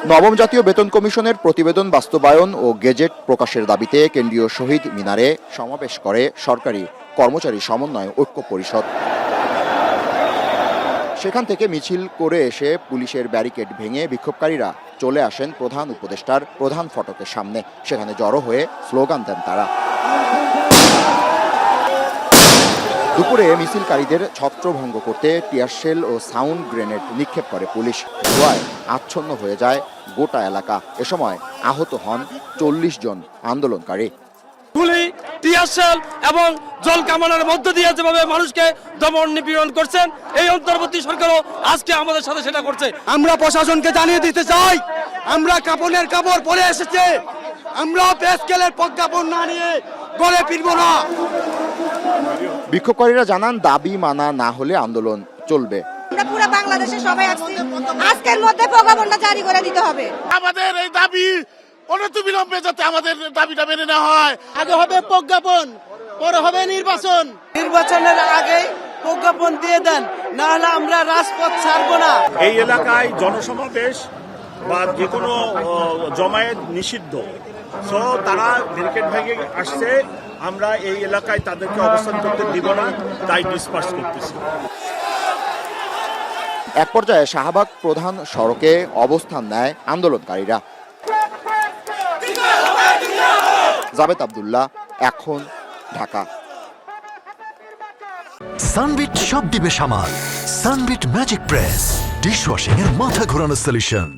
নবম জাতীয় বেতন কমিশনের প্রতিবেদন বাস্তবায়ন ও গেজেট প্রকাশের দাবিতে কেন্দ্রীয় শহীদ মিনারে সমাবেশ করে সরকারি কর্মচারী সমন্বয় ঐক্য পরিষদ। সেখান থেকে মিছিল করে এসে পুলিশের ব্যারিকেড ভেঙে বিক্ষোভকারীরা চলে আসেন প্রধান উপদেষ্টার প্রধান ফটকের সামনে। সেখানে জড়ো হয়ে স্লোগান দেন তারা। দুপুরে মিছিলকারীদের ছত্রভঙ্গ করতে টিয়ারশেল ও সাউন্ড গ্রেনেড নিক্ষেপ করে পুলিশ। ধোঁয়ায় আচ্ছন্ন হয়ে যায় গোটা এলাকা। এ সময় আহত হন 40 জন আন্দোলনকারী। গুলি, টিয়ারশেল এবং জল কামানের মধ্য দিয়ে যেভাবে মানুষকে দমন নিপীড়ন করছেন, এই অন্তর্বর্তী সরকারও আজকে আমাদের সাথে সেটা করছে। আমরা প্রশাসনকে জানিয়ে দিতে চাই, আমরা কাপড়ের কাপড় পরে এসেছে, আমরা পেস্কেলের প্রজ্ঞাপন না নিয়ে গড়ে ফিরব না। বিক্ষোভকারীরা জানান, দাবি মানা না হলে আন্দোলন চলবে। আমরা পুরো বাংলাদেশে সবাই আসছি, আজকের মধ্যে প্রজ্ঞাপনটা জারি করে দিতে হবে। আমাদের এই দাবি অনতিবিলম্বে যাতে আমাদের দাবিটা মেনে নেওয়া হয়। আগে হবে প্রজ্ঞাপন, পরে হবে নির্বাচন। নির্বাচনের আগে প্রজ্ঞাপন দিয়ে দেন, না হলে আমরা রাজপথ ছাড়বো না। এই এলাকায় জনসমাবেশ বা যে কোনো জমায়েত নিষিদ্ধ। সো তারা ব্যারিকেড ভেঙে আসছে, আমরা এই এলাকায় তাদেরকে অবস্থান করতে দিব না, তাই ডিসপার্স করতেছি। এক পর্যায়ে শাহবাগ প্রধান সড়কে অবস্থান নেয় আন্দোলনকারীরা। জাবেদ আব্দুল্লাহ, এখন, ঢাকা। সানবিট সব দিবে সামাল। সানবিট ম্যাজিক প্রেস ডিশওয়াশিং এর মাথা ঘোরানো সলিউশন।